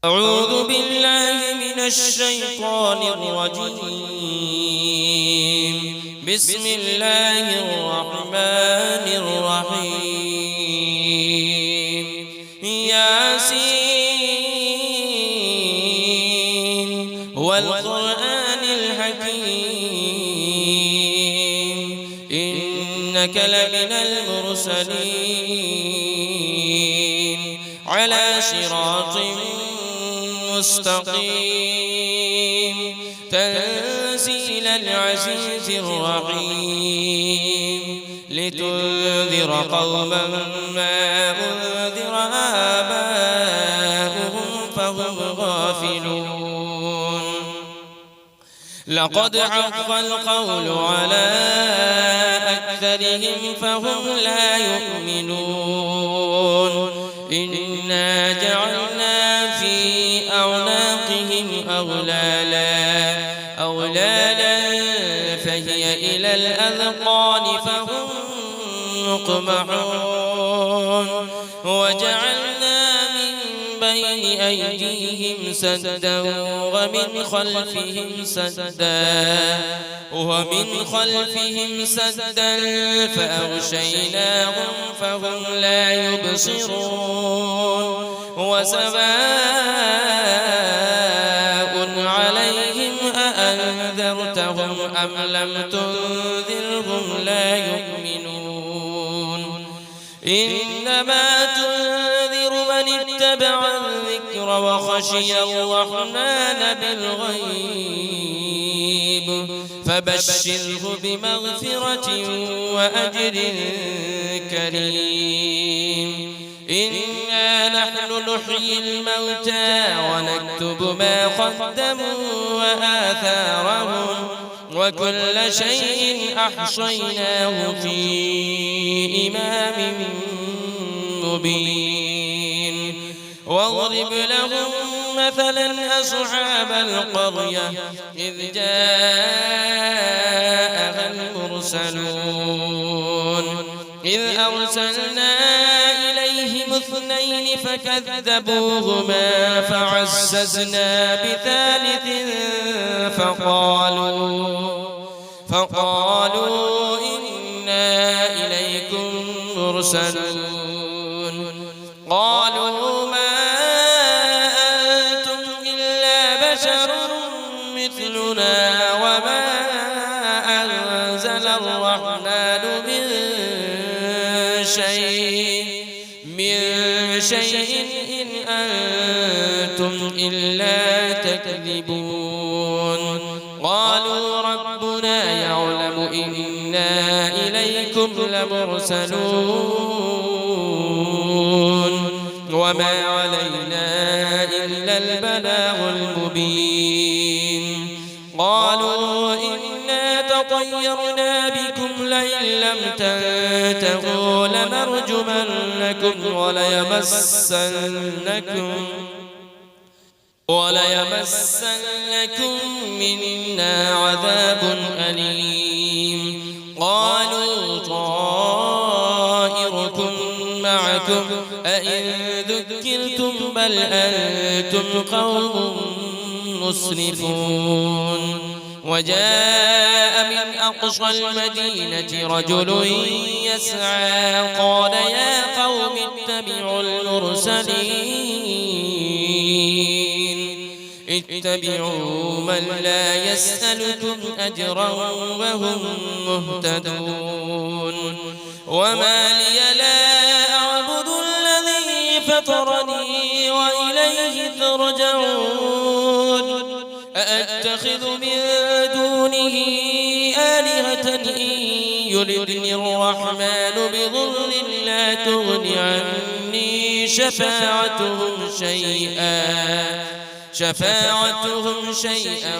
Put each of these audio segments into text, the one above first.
أعوذ بالله من الشيطان الرجيم. بسم الله الرحمن الرحيم. ياسين والقرآن الحكيم إنك لمن المرسلين على صراط مستقيم تنزيل العزيز الرحيم لتنذر قوما ما أنذر آباؤهم فهم غافلون. لقد حق القول على أكثرهم فهم لا يؤمنون. إنا جعلنا في أعناقهم أغلالا فهي إلى الأذقان فهم مقمحون. وجعلنا من بين أيديهم سدا ومن خلفهم سدا فأغشيناهم فهم لا يبصرون. وسواء عليهم أأنذرتهم أم لم تنذرهم لا يؤمنون. إنما تنذر من اتبع الذكر وخشي الرحمن بالغيب فبشره بمغفرة وأجر كريم. إنا نحن نحيي الموتى ونكتب ما قدموا وآثارهم وكل شيء أحصيناه في إمام مبين. واضرب لهم مثلا أصحاب القرية إذ جاءها المرسلون إذ أرسلنا إليهم اثنين فكذبوهما فعززنا بثالث فقالوا إنا إليكم مرسلون. قالوا ما أنتم إلا بشر مثلنا وما أنزل الرحمن من شيء إن أنتم إلا تكذبون. قالوا ربنا يعلم إنا إليكم لمرسلون وما علينا إلا البلاغ المبين. قالوا إنا تطيرنا بكم لئن لم تنتهوا لنرجمنكم وليمسنكم منا عذاب أليم. قالوا طائركم معكم أئن ذكرتم بل أنتم قوم مسرفون. وجاء من أقصى المدينة رجل يسعى قال يا قوم اتبعوا من لا يسألكم أجرا وهم مهتدون. وما لي لا أعبد الذي فطرني وإليه ترجعون. أأتخذ من دونه آلهة إن يردني الرحمن بضر لا تغن عني شفاعتهم شيئا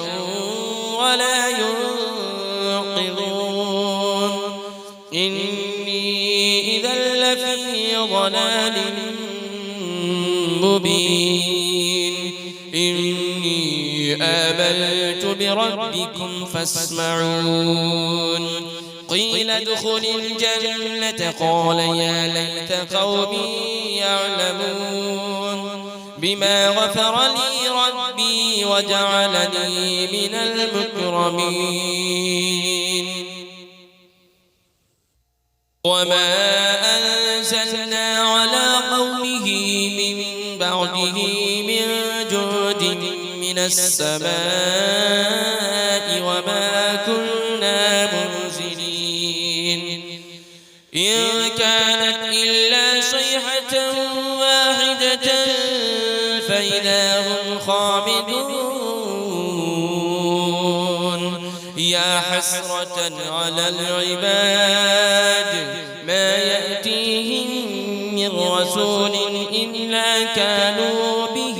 ولا ينقذون. إني إذا لفي ضلال مبين. إني آمنت بربكم فاسمعون. قيل ادخل الجنة قال يا ليت قومي يعلمون. بما غفر لي ربي وجعلني من المكرمين وما أنزلنا على قومه من بعده من جود من السماء وما كنا منزلين إن كانت إلا صيحة واحدة فإذا هم خامدون يا حسرة على العباد ما يأتيهم من رسول إلا كانوا به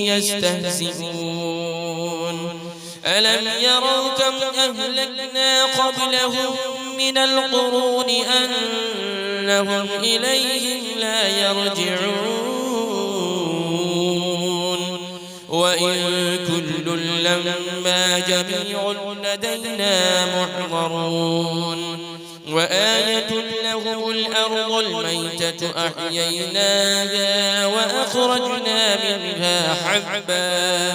يستهزئون ألم يروا كم أهلكنا قبلهم من القرون أنهم إليهم لا يرجعون وإن كل لما جميع لدينا محضرون وآية لهم الأرض الميتة أحييناها وأخرجنا منها حبا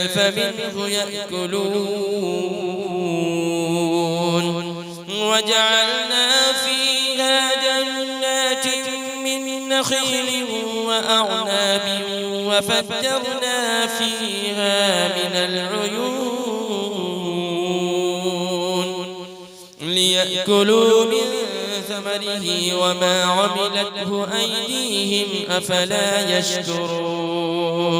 فمنه يأكلون وجعلنا فيها جنات من نخيل وأعناب وفجرنا فيها من العيون ليأكلوا من ثمره وما عملته أيديهم أفلا يشكرون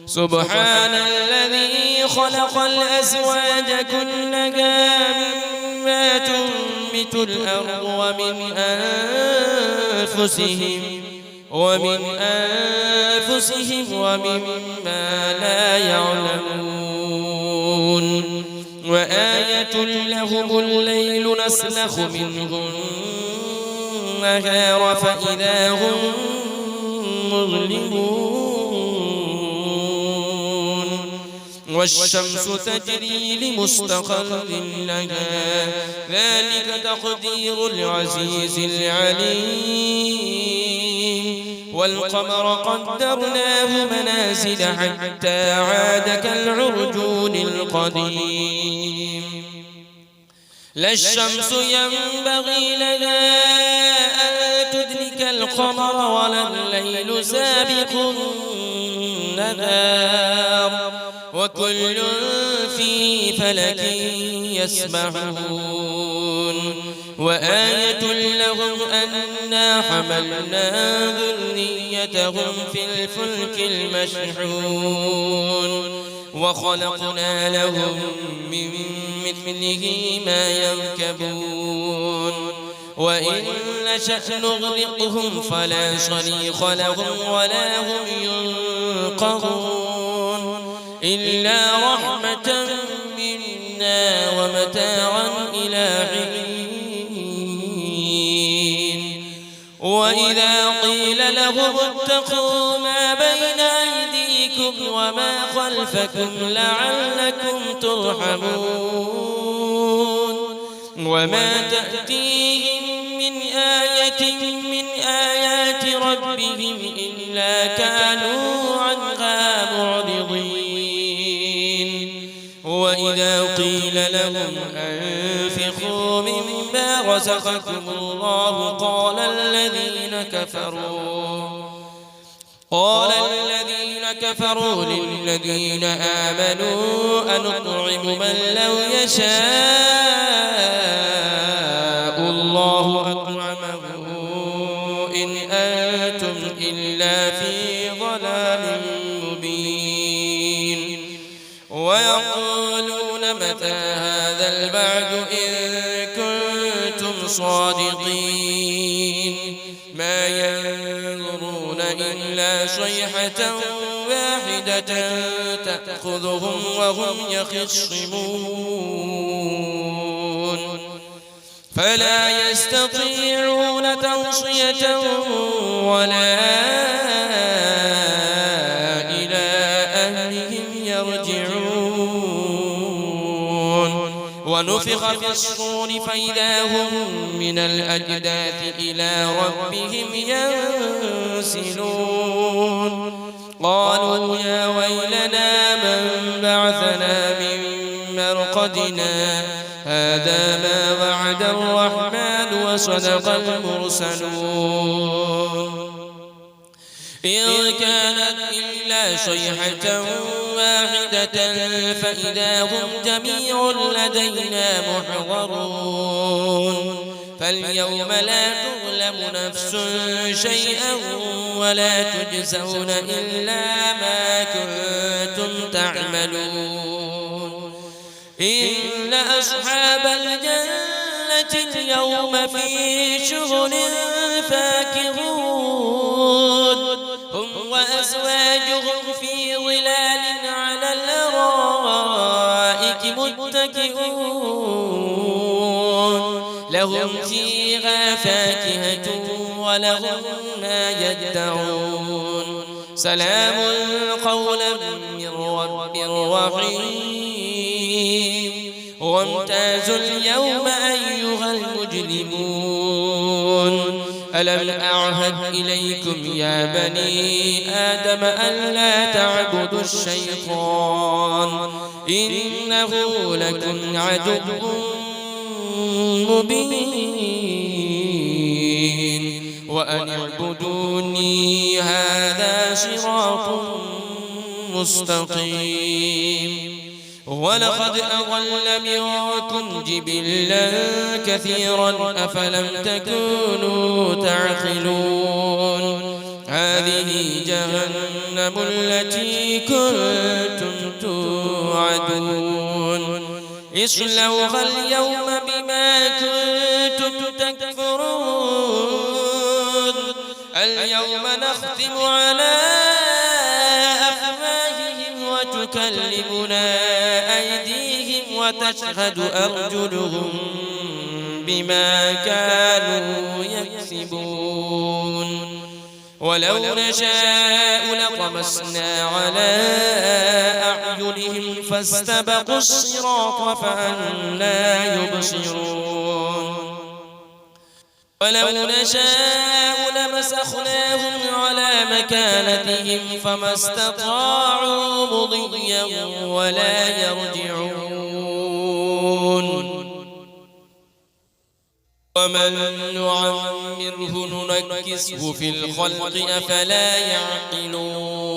سبحان الذي خلق الأزواج كلها مما تنبت الأرض ومن أنفسهم ومما لا يعلمون وآية لهم الليل نسلخ منه النهار فإذا هم مظلمون والشمس تجري لمستقر لها ذلك تقدير العزيز العليم والقمر قدرناه منازل حتى عاد كالعرجون القديم لا الشمس ينبغي لها أن تدرك القمر ولا الليل سابق النهار وكل في فلك يسبحون وآية لهم أنا حملنا ذريتهم في الفلك المشحون وخلقنا لهم من مثله ما يركبون وإن نشأ نغرقهم فلا صريخ لهم ولا هم ينقذون إلا رحمة منا ومتاعا إلى حين وإذا قيل لهم اتقوا ما بين أيديكم وما خلفكم لعلكم ترحمون وما تأتيهم من آية من آيات ربهم إلا كانوا عنها معرضين وإذا قيل لهم أنفقوا مما رزقكم الله قال الذين كفروا للذين آمنوا أنطعم من لو يشاء الله أطعمه إن أنتم إلا في ضلال مبين ويقولون متى هذا البعد إن كنتم صادقين ما ينظرون إلا صيحة واحدة تأخذهم وهم يخصمون فلا يستطيعون توصية ولا إلى أهلهم يرجعون ونفخ في الصور فإذا هم من الأجداث إلى ربهم ينسلون قالوا يا ويلنا من بعثنا من مرقدنا هذا ما وعد الرحمن وصدق المرسلون إن كانت إلا صيحة واحدة فإذا هم جميع لدينا محضرون فاليوم لا تظلم نفس شيئا ولا تجزون إلا ما كنتم تعملون إن أصحاب الجنة اليوم في شغل فاكهون هم وأزواجهم في ظلال على الأرائك متكئون لهم فيها فاكهة ولهم ما يدعون سلام قولا من رب رحيم وامتازوا اليوم أيها المجرمون ألم أعهد إليكم يا بني آدم ألا تعبدوا الشيطان إنه لكم عدو مبين وأن اعبدوني هذا صراط مستقيم ولقد أضل منكم جبلا كثيرا أفلم تكونوا تعقلون هذه جهنم التي كنتم توعدون اصلوها اليوم بما كنتم تكفرون اليوم نختم على أفواههم وتكلمنا أيديهم وتشهد أرجلهم بما كانوا يكسبون ولو نشاء لطمسنا على أعينهم فاستبقوا الصراط فأنى يبصرون ولو نشاء لمسخناهم على مكانتهم فما استطاعوا مضيا ولا يرجعون ومن نعمره ننكسه في الخلق أفلا يعقلون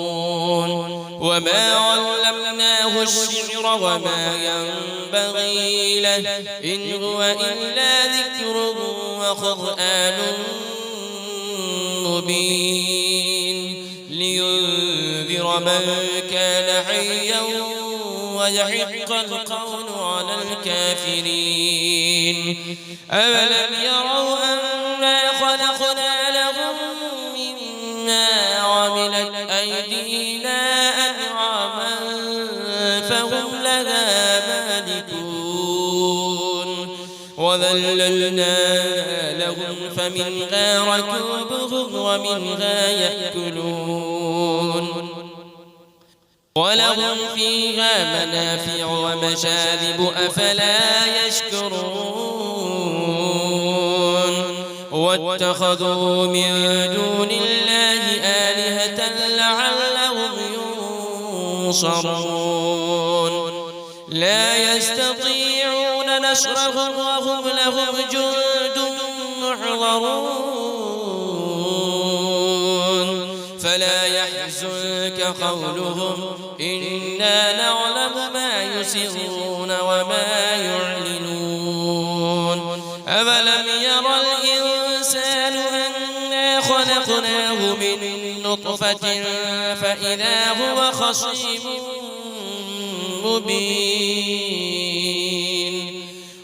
وما علمناه الشعر وما ينبغي له إن هو إلا ذكر وقرآن مبين لينذر من كان حيا ويحق القول على الكافرين أولم يروا أنا خلقنا لهم مما عملت أيدينا أنعاما فهم لها مالكون وذللنا لهم فمنها ركوبهم ومنها يأكلون ولهم فيها منافع ومشارب أفلا يشكرون واتخذوا من دون الله آلهة لعلهم ينصرون لا يستطيعون نصرهم وهم لهم جند محضرون فلا يحزنك قولهم إنا نعلم ما يسرون وما يعلنون أفلم يرى الإنسان أنا خلقناه من نطفة فإذا هو خصيم مبين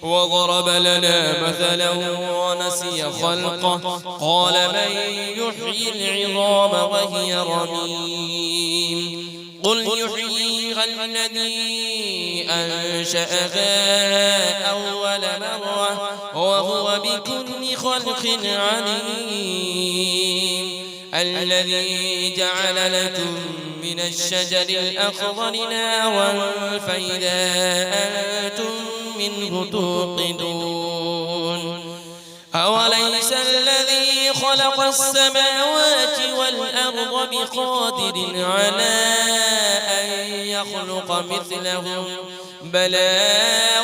وضرب لنا مثلا ونسي خلقه قال من يحيي العظام وهي رميم قل يحييها الذي أنشأها أول مرة وهو بكل خلق عليم الذي جعل لكم من الشجر الأخضر نارا فإذا أنتم منه توقدون أوليس الذي خلق السماوات والأرض بقادر على أن يخلق مثلهم بلى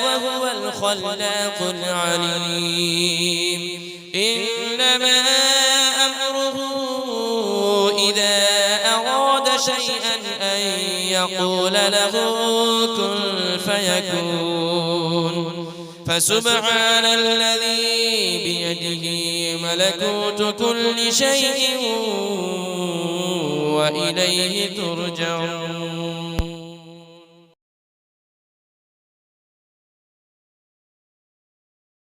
وهو الخلاق العليم إنما أمره إذا أراد شيئا أن يقول له كن فيكون فسبحان الذي بيده ملكوت كل شيء وإليه ترجعون